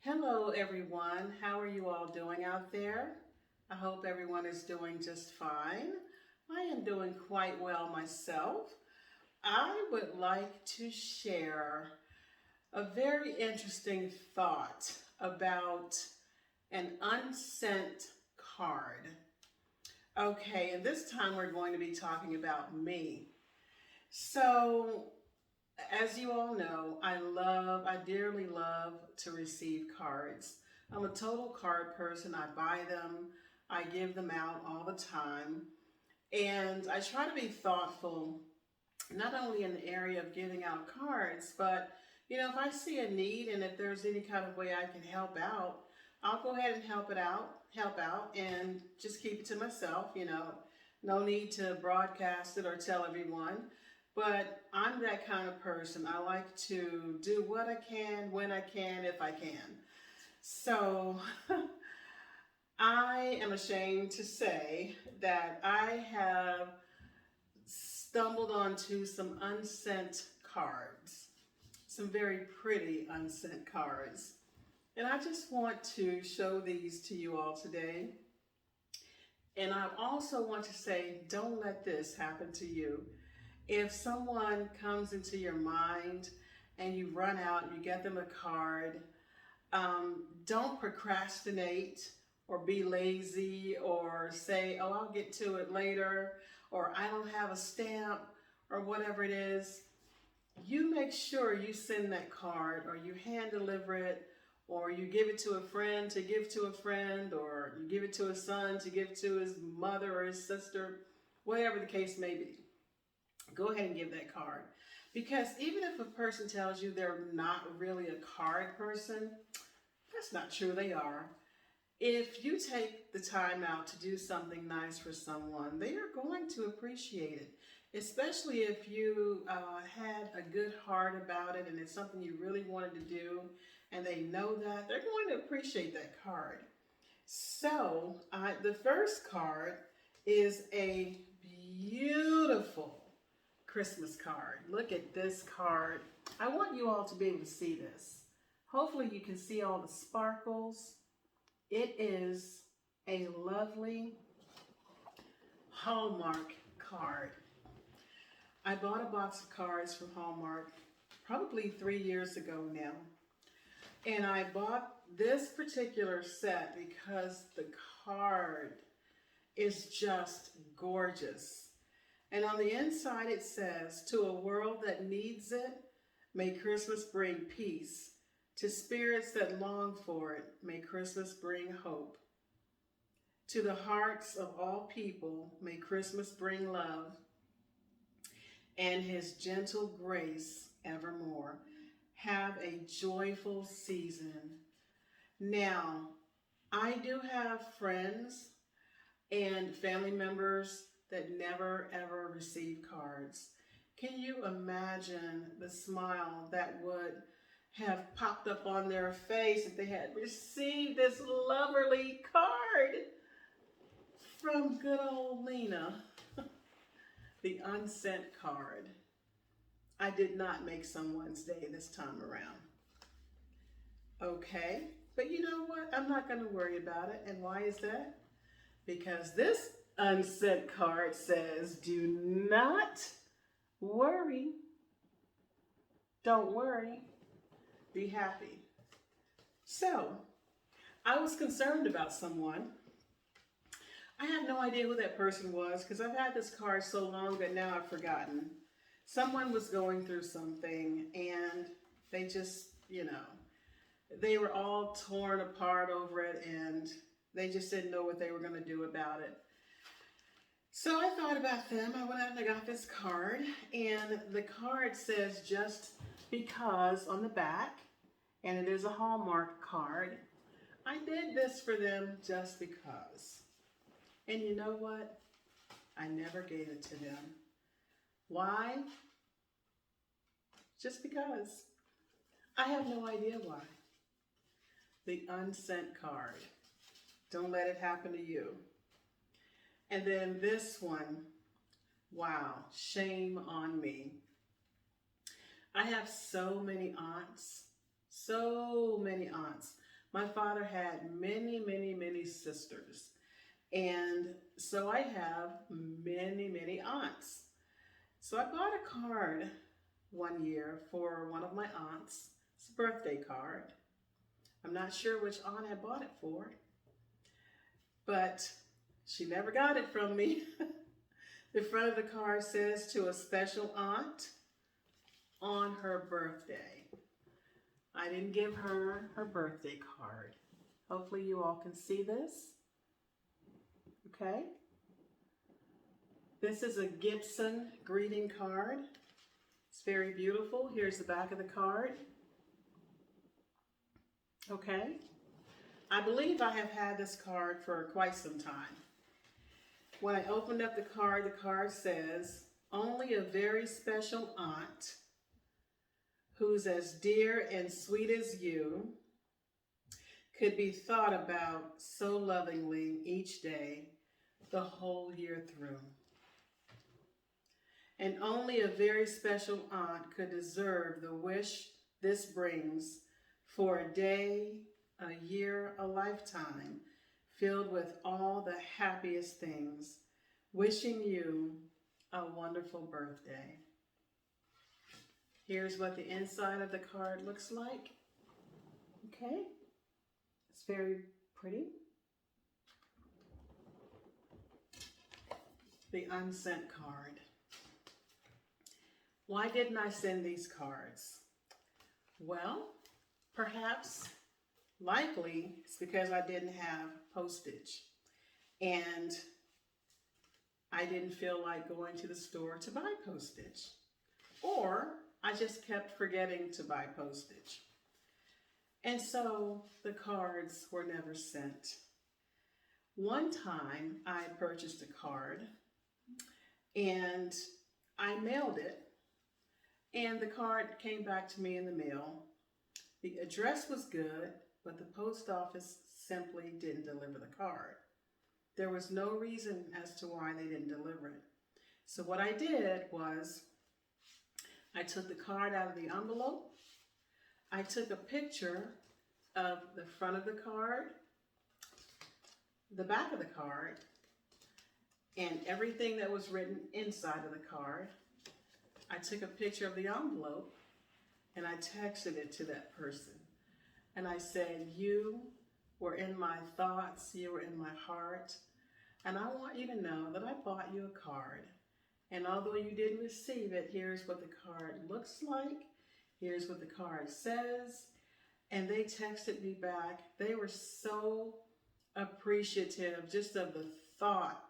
Hello, everyone. How are you all doing out there? I hope everyone is doing just fine. I am doing quite well myself. I would like to share a very interesting thought about an unsent card. Okay, and this time we're going to be talking about me. So, as you all know, I dearly love to receive cards. I'm a total card person. I buy them, I give them out all the time. And I try to be thoughtful, not only in the area of giving out cards, but if I see a need and if there's any kind of way I can help out, I'll go ahead and help out and just keep it to myself. No need to broadcast it or tell everyone. But I'm that kind of person. I like to do what I can, when I can, if I can. So I am ashamed to say that I have stumbled onto some unsent cards, some very pretty unsent cards. And I just want to show these to you all today. And I also want to say, don't let this happen to you. If someone comes into your mind and you run out and you get them a card, don't procrastinate or be lazy or say, oh, I'll get to it later, or I don't have a stamp, or whatever it is. You make sure you send that card, or you hand deliver it, or you give it to a friend to give to a friend, or you give it to a son to give to his mother or his sister, whatever the case may be. Go ahead and give that card. Because even if a person tells you they're not really a card person, that's not true, they are. If you take the time out to do something nice for someone, they are going to appreciate it. Especially if you had a good heart about it and it's something you really wanted to do and they know that, they're going to appreciate that card. So the first card is a beautiful Christmas card. Look at this card. I want you all to be able to see this. Hopefully you can see all the sparkles. It is a lovely Hallmark card. I bought a box of cards from Hallmark probably 3 years ago now. And I bought this particular set because the card is just gorgeous. And on the inside it says, to a world that needs it, may Christmas bring peace. To spirits that long for it, may Christmas bring hope. To the hearts of all people, may Christmas bring love and his gentle grace evermore. Have a joyful season. Now, I do have friends and family members that never ever receive cards. Can you imagine the smile that would have popped up on their face if they had received this loverly card from good old Lena? The unsent card. I did not make someone's day this time around. Okay, but you know what? I'm not going to worry about it. And why is that? Because this unsent card says, do not worry. Don't worry. Be happy. So, I was concerned about someone. I have no idea who that person was because I've had this card so long that now I've forgotten. Someone was going through something and they just, they were all torn apart over it and they just didn't know what they were going to do about it. So I thought about them. I went out and I got this card, and the card says just because on the back, and it is a Hallmark card. I did this for them just because. And you know what? I never gave it to them. Why? Just because. I have no idea why. The unsent card. Don't let it happen to you. And then this one, wow, shame on me. I have so many aunts. My father had many, many, many sisters. And so I have many, many aunts. So I bought a card one year for one of my aunts. It's a birthday card. I'm not sure which aunt I bought it for, but she never got it from me. The front of the card says, to a special aunt on her birthday. I didn't give her her birthday card. Hopefully you all can see this. Okay. This is a Gibson greeting card. It's very beautiful. Here's the back of the card. Okay. I believe I have had this card for quite some time. When I opened up the card says, only a very special aunt who's as dear and sweet as you could be thought about so lovingly each day, the whole year through. And only a very special aunt could deserve the wish this brings for a day, a year, a lifetime, filled with all the happiest things, wishing you a wonderful birthday. Here's what the inside of the card looks like. Okay, it's very pretty. The unsent card. Why didn't I send these cards? Well, perhaps, likely, it's because I didn't have postage. And I didn't feel like going to the store to buy postage. Or I just kept forgetting to buy postage. And so the cards were never sent. One time I purchased a card and I mailed it, and the card came back to me in the mail. The address was good, but the post office simply didn't deliver the card. There was no reason as to why they didn't deliver it. So what I did was, I took the card out of the envelope, I took a picture of the front of the card, the back of the card, and everything that was written inside of the card. I took a picture of the envelope and I texted it to that person. And I said, you were in my thoughts, you were in my heart, and I want you to know that I bought you a card. And although you didn't receive it, here's what the card looks like. Here's what the card says. And they texted me back. They were so appreciative just of the thought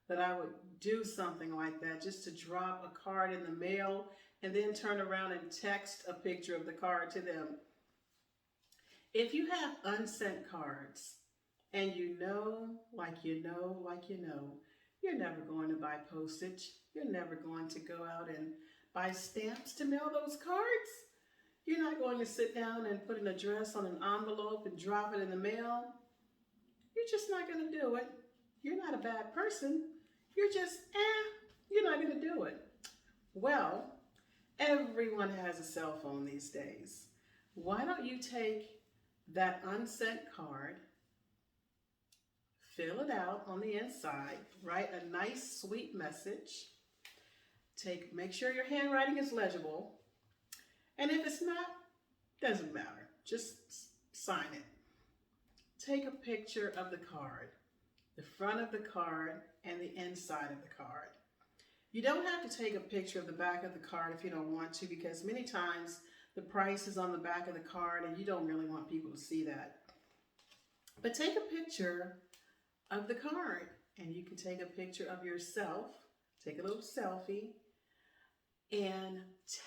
that I would do something like that, just to drop a card in the mail and then turn around and text a picture of the card to them. If you have unsent cards and you know, you're never going to buy postage. You're never going to go out and buy stamps to mail those cards. You're not going to sit down and put an address on an envelope and drop it in the mail. You're just not going to do it. You're not a bad person. You're just, you're not going to do it. Well, everyone has a cell phone these days. Why don't you take that unsent card, fill it out on the inside, write a nice, sweet message, make sure your handwriting is legible, and if it's not, doesn't matter, just sign it. Take a picture of the card, the front of the card, and the inside of the card. You don't have to take a picture of the back of the card if you don't want to, because many times the price is on the back of the card and you don't really want people to see that. But take a picture of the card, and you can take a picture of yourself, take a little selfie, and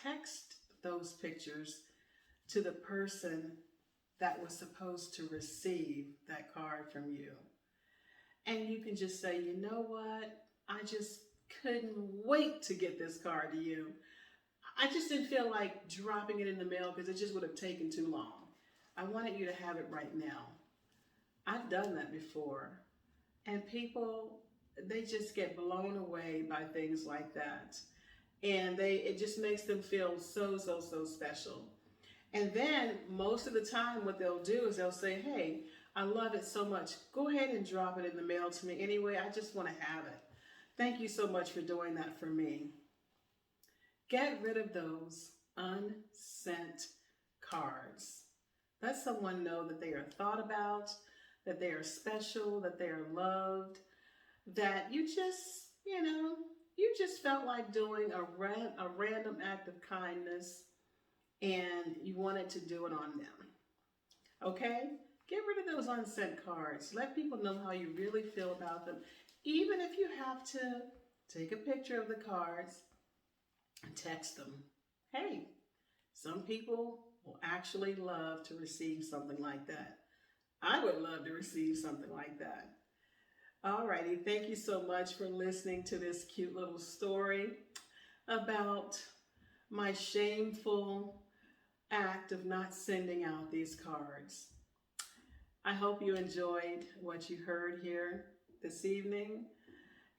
text those pictures to the person that was supposed to receive that card from you. And you can just say, you know what? I just couldn't wait to get this card to you. I just didn't feel like dropping it in the mail because it just would have taken too long. I wanted you to have it right now. I've done that before. And people, they just get blown away by things like that. And it just makes them feel so, so, so special. And then most of the time what they'll do is they'll say, hey, I love it so much. Go ahead and drop it in the mail to me anyway. I just want to have it. Thank you so much for doing that for me. Get rid of those unsent cards. Let someone know that they are thought about, that they are special, that they are loved, that you just felt like doing a random act of kindness and you wanted to do it on them. Okay? Get rid of those unsent cards. Let people know how you really feel about them. Even if you have to take a picture of the cards and text them. Hey, some people will actually love to receive something like that. I would love to receive something like that. Alrighty, thank you so much for listening to this cute little story about my shameful act of not sending out these cards. I hope you enjoyed what you heard here this evening.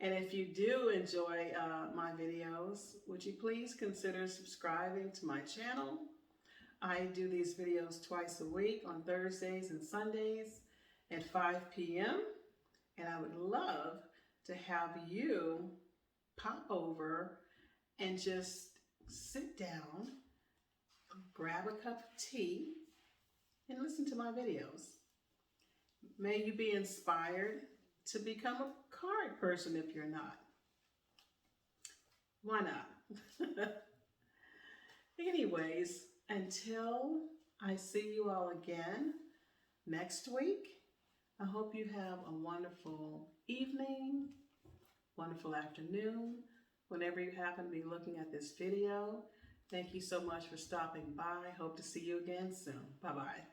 And if you do enjoy my videos, would you please consider subscribing to my channel? I do these videos twice a week on Thursdays and Sundays at 5 p.m. And I would love to have you pop over and just sit down, grab a cup of tea, and listen to my videos. May you be inspired to become a card person if you're not. Why not? Anyways, until I see you all again next week, I hope you have a wonderful evening, wonderful afternoon, whenever you happen to be looking at this video. Thank you so much for stopping by. Hope to see you again soon. Bye-bye.